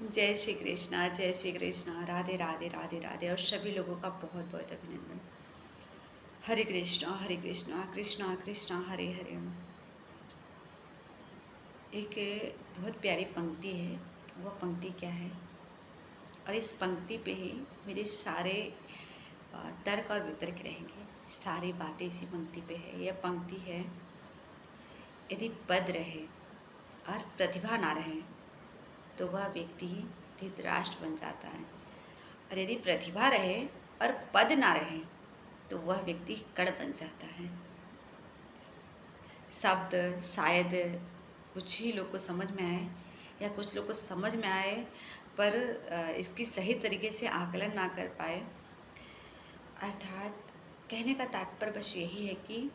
जय श्री कृष्णा, जय श्री कृष्णा, राधे राधे राधे राधे। और सभी लोगों का बहुत बहुत अभिनंदन। हरे कृष्णा कृष्णा कृष्णा हरे हरे। एक बहुत प्यारी पंक्ति है, वह पंक्ति क्या है, और इस पंक्ति पे ही मेरे सारे तर्क और वितर्क रहेंगे। सारी बातें इसी पंक्ति पे है। यह पंक्ति है, यदि पद रहे और प्रतिभा ना रहे तो वह व्यक्ति धृतराष्ट्र बन जाता है, और यदि प्रतिभा रहे और पद ना रहे तो वह व्यक्ति कण बन जाता है। शब्द शायद कुछ ही लोग को समझ में आए या कुछ लोग को समझ में आए, पर इसकी सही तरीके से आकलन ना कर पाए। अर्थात कहने का तात्पर्य बस यही है कि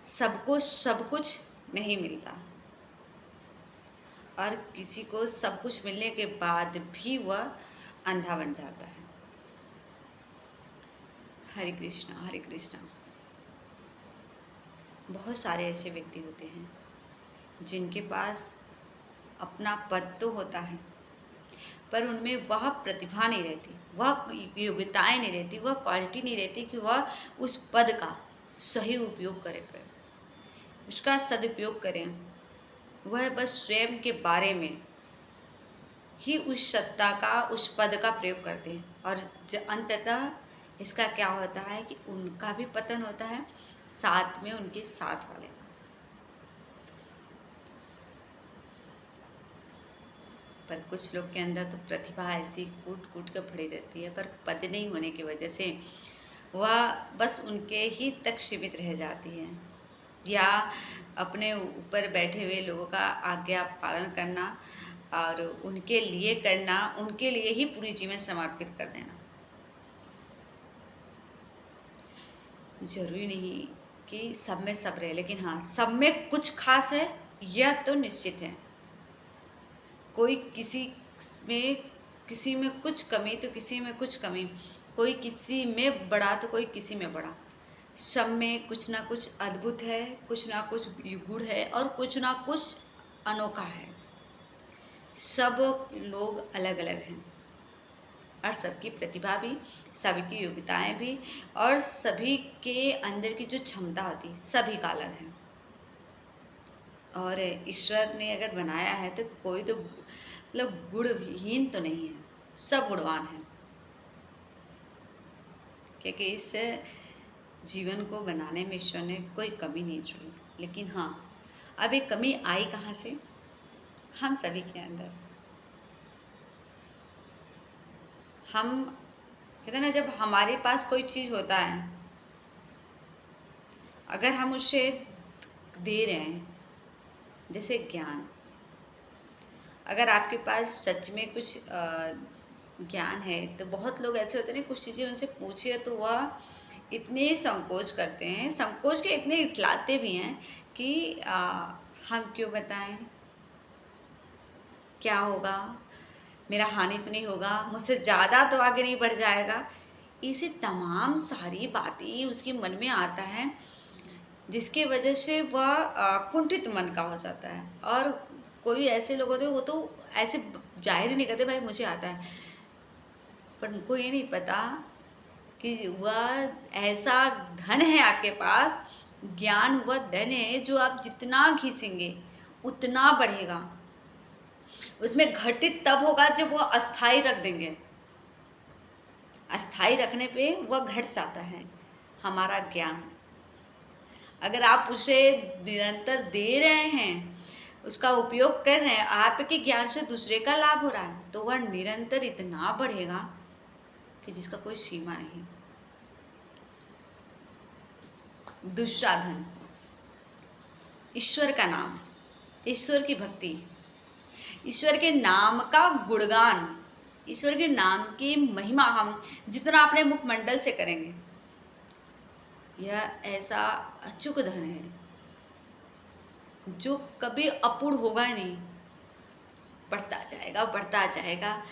सबको सब कुछ नहीं मिलता, और किसी को सब कुछ मिलने के बाद भी वह अंधा बन जाता है। हरे कृष्णा। बहुत सारे ऐसे व्यक्ति होते हैं जिनके पास अपना पद तो होता है, पर उनमें वह प्रतिभा नहीं रहती, वह योग्यताएं नहीं रहती, वह क्वालिटी नहीं रहती कि वह उस पद का सही उपयोग करें, उसका सदुपयोग करें। वह बस स्वयं के बारे में ही उस सत्ता का, उस पद का प्रयोग करते हैं, और अंततः इसका क्या होता है कि उनका भी पतन होता है, साथ में उनके साथ वाले का। पर कुछ लोग के अंदर तो प्रतिभा ऐसी कूट कूट कर भरी रहती है, पर पद नहीं होने की वजह से वह बस उनके ही तक सीमित रह जाती है, या अपने ऊपर बैठे हुए लोगों का आज्ञा पालन करना और उनके लिए करना, उनके लिए ही पूरी जीवन समर्पित कर देना। जरूरी नहीं कि सब में सब रहे, लेकिन हाँ, सब में कुछ खास है, यह तो निश्चित है। कोई किसी में कुछ कमी तो किसी में कुछ कमी, कोई किसी में बड़ा तो कोई किसी में बड़ा। सब में कुछ ना कुछ अद्भुत है, कुछ ना कुछ गुण है, और कुछ ना कुछ अनोखा है। सब लोग अलग अलग हैं, और सबकी प्रतिभा भी, सभी की योग्यताएं भी, और सभी के अंदर की जो क्षमता होती, सभी का अलग है। और ईश्वर ने अगर बनाया है तो कोई तो मतलब गुणहीन तो नहीं है, सब गुणवान है, क्योंकि इस जीवन को बनाने में ईश्वर ने कोई कमी नहीं छोड़ी। लेकिन हाँ, अब एक कमी आई कहाँ से? हम सभी के अंदर। हम कहते हैं ना, जब हमारे पास कोई चीज़ होता है, अगर हम उसे दे रहे हैं, जैसे ज्ञान, अगर आपके पास सच में कुछ ज्ञान है, तो बहुत लोग ऐसे होते हैं, कुछ चीज़ें उनसे पूछिए तो वह इतने संकोच करते हैं, संकोच के इतने इतलाते भी हैं कि हम क्यों बताएं, क्या होगा, मेरा हानि तो नहीं होगा, मुझसे ज़्यादा तो आगे नहीं बढ़ जाएगा। इसे तमाम सारी बातें उसके मन में आता है, जिसके वजह से वह कुंठित मन का हो जाता है। और कोई ऐसे लोग होते हैं, वो तो ऐसे जाहिर ही नहीं करते भाई मुझे आता है, पर उनको ये नहीं पता कि वह ऐसा धन है आपके पास, ज्ञान वह धन है जो आप जितना घिसेंगे उतना बढ़ेगा। उसमें घटित तब होगा जब वह अस्थाई रख देंगे, अस्थाई रखने पे वह घट जाता है हमारा ज्ञान। अगर आप उसे निरंतर दे रहे हैं, उसका उपयोग कर रहे हैं, आपके ज्ञान से दूसरे का लाभ हो रहा है, तो वह निरंतर इतना बढ़ेगा कि जिसका कोई सीमा नहीं। दूसरा धन ईश्वर का नाम, ईश्वर की भक्ति, ईश्वर के नाम का गुणगान, ईश्वर के नाम की महिमा हम जितना अपने मुखमंडल से करेंगे, यह ऐसा अचूक धन है जो कभी अपूर्ण होगा ही नहीं, बढ़ता जाएगा बढ़ता जाएगा।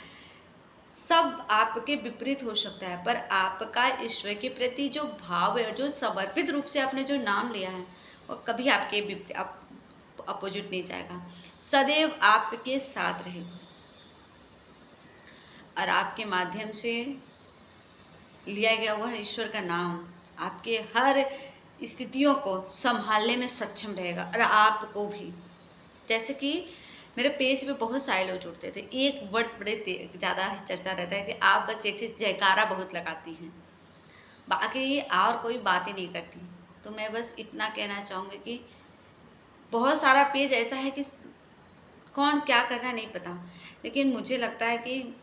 सब आपके विपरीत हो सकता है, पर आपका ईश्वर के प्रति जो भाव है, जो समर्पित रूप से आपने जो नाम लिया है, वो कभी आपके अपोजिट नहीं जाएगा, सदैव आपके साथ रहेगा। और आपके माध्यम से लिया गया हुआ ईश्वर का नाम आपके हर स्थितियों को संभालने में सक्षम रहेगा, और आपको भी। जैसे कि मेरे पेज पे बहुत सारे लोग जुड़ते थे, एक वर्ड्स बड़े ज़्यादा चर्चा रहता है कि आप बस एक चीज़ जयकारा बहुत लगाती हैं, बाकी और कोई बात ही नहीं करती। तो मैं बस इतना कहना चाहूँगी कि बहुत सारा पेज ऐसा है कि कौन क्या कर रहा है नहीं पता, लेकिन मुझे लगता है कि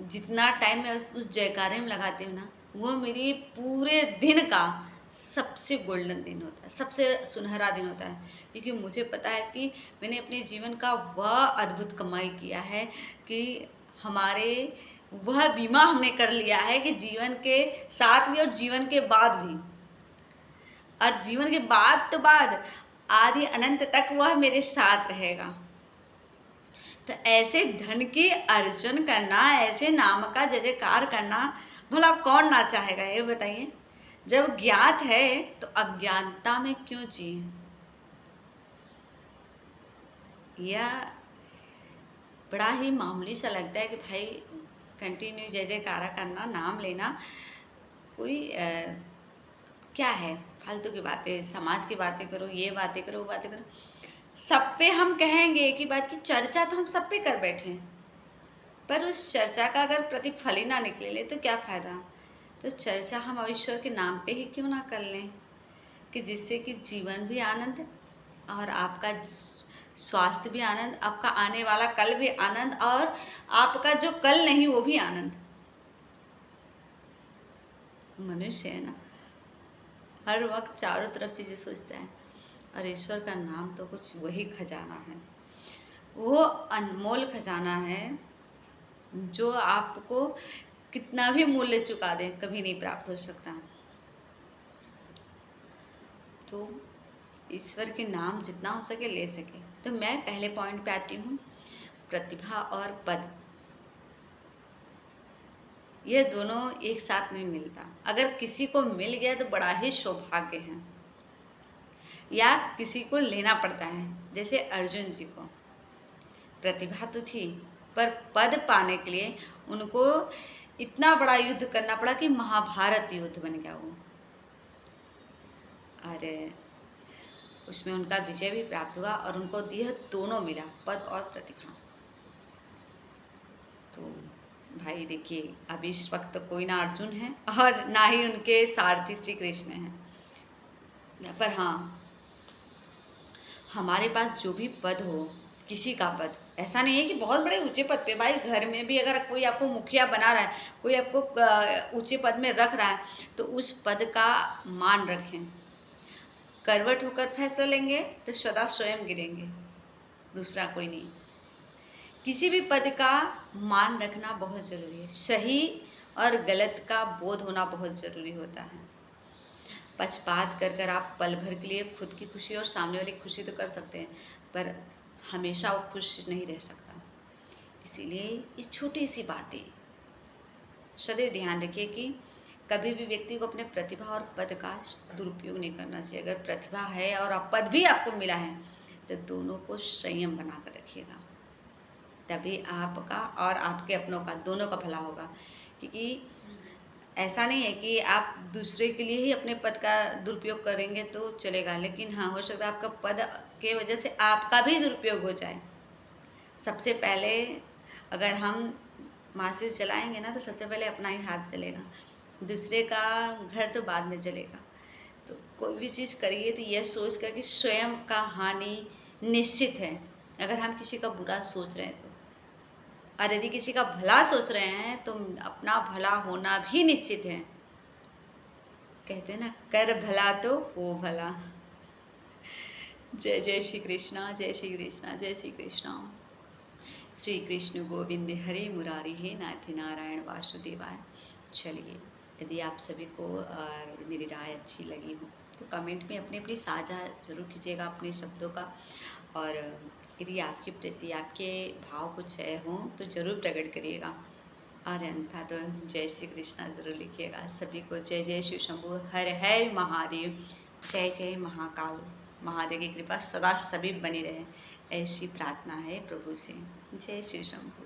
जितना टाइम मैं उस जयकारे में लगाती हूँ ना, वो मेरी पूरे दिन का सबसे गोल्डन दिन होता है, सबसे सुनहरा दिन होता है। क्योंकि मुझे पता है कि मैंने अपने जीवन का वह अद्भुत कमाई किया है कि हमारे वह बीमा हमने कर लिया है कि जीवन के साथ भी और जीवन के बाद भी, और जीवन के बाद तो बाद आदि अनंत तक वह मेरे साथ रहेगा। तो ऐसे धन की अर्जन करना, ऐसे नाम का जय जयकार करना, भला कौन ना चाहेगा, ये बताइए। जब ज्ञात है तो अज्ञानता में क्यों जिए। यह बड़ा ही मामूली सा लगता है कि भाई कंटिन्यू जय जयकारा करना, नाम लेना, कोई क्या है, फालतू की बातें, समाज की बातें करो, ये बातें करो, वो बातें करो। सब पे हम कहेंगे एक ही बात की चर्चा तो हम सब पे कर बैठे हैं, पर उस चर्चा का अगर प्रतिफल ही ना निकले तो क्या फ़ायदा। तो चर्चा हम ईश्वर के नाम पे ही क्यों ना कर लें, कि जिससे कि जीवन भी आनंद और आपका स्वास्थ्य भी आनंद, आपका आने वाला कल भी आनंद, और आपका जो कल नहीं वो भी आनंद। मनुष्य है ना, हर वक्त चारों तरफ चीज़ें सोचता है, और ईश्वर का नाम तो कुछ वही खजाना है, वो अनमोल खजाना है जो आपको कितना भी मूल्य चुका दे कभी नहीं प्राप्त हो सकता। तो ईश्वर के नाम जितना हो सके ले सके। तो मैं पहले पॉइंट पे आती हूँ, प्रतिभा और पद, ये दोनों एक साथ नहीं मिलता। अगर किसी को मिल गया तो बड़ा ही सौभाग्य है, या किसी को लेना पड़ता है। जैसे अर्जुन जी को प्रतिभा तो थी, पर पद पाने के लिए उनको इतना बड़ा युद्ध करना पड़ा कि महाभारत युद्ध बन गया वो, और उसमें उनका विजय भी प्राप्त हुआ, और उनको यह दोनों मिला, पद और प्रतिभा। तो भाई देखिए, अभी इस वक्त कोई ना अर्जुन है और ना ही उनके सारथी श्री कृष्ण हैं, पर हाँ, हमारे पास जो भी पद हो, किसी का पद, ऐसा नहीं है कि बहुत बड़े ऊंचे पद पे, भाई घर में भी अगर कोई आपको मुखिया बना रहा है, कोई आपको ऊंचे पद में रख रहा है, तो उस पद का मान रखें। करवट होकर फैसला लेंगे तो सदा स्वयं गिरेंगे, दूसरा कोई नहीं। किसी भी पद का मान रखना बहुत ज़रूरी है, सही और गलत का बोध होना बहुत ज़रूरी होता है। पक्षपात कर कर आप पल भर के लिए खुद की खुशी और सामने वाली खुशी तो कर सकते हैं, पर हमेशा वो खुश नहीं रह सकता। इसीलिए ये छोटी सी बातें सदैव ध्यान रखिए कि कभी भी व्यक्ति को अपने प्रतिभा और पद का दुरुपयोग नहीं करना चाहिए। अगर प्रतिभा है और पद भी आपको मिला है तो दोनों को संयम बना कर रखिएगा, तभी आपका और आपके अपनों का दोनों का भला होगा। क्योंकि ऐसा नहीं है कि आप दूसरे के लिए ही अपने पद का दुरुपयोग करेंगे तो चलेगा, लेकिन हाँ, हो सकता है आपका पद के वजह से आपका भी दुरुपयोग हो जाए। सबसे पहले अगर हम माचिस जलाएंगे ना, तो सबसे पहले अपना ही हाथ जलेगा, दूसरे का घर तो बाद में जलेगा। तो कोई भी चीज़ करिए तो यह सोच कर कि स्वयं का हानि निश्चित है, अगर हम किसी का बुरा सोच रहे हैं तो। और यदि किसी का भला सोच रहे हैं तो अपना भला होना भी निश्चित है। कहते हैं ना, कर भला तो हो भला। जय जय श्री कृष्णा, जय श्री कृष्णा, जय श्री कृष्णा। श्री कृष्ण गोविंद हरे मुरारी, हे नाथ नारायण वासुदेवाय। चलिए, यदि आप सभी को मेरी राय अच्छी लगी हो तो कमेंट में अपनी अपनी साझा जरूर कीजिएगा अपने शब्दों का, और यदि आपके प्रति आपके भाव कुछ है हों तो ज़रूर प्रकट करिएगा, और अन्यथा तो जय श्री कृष्णा ज़रूर लिखिएगा। सभी को जय जय शिव शंभु, हर हर महादेव, जय जय महाकाल। महादेव की कृपा सदा सभी बनी रहे, ऐसी प्रार्थना है प्रभु से। जय शिव शंभु।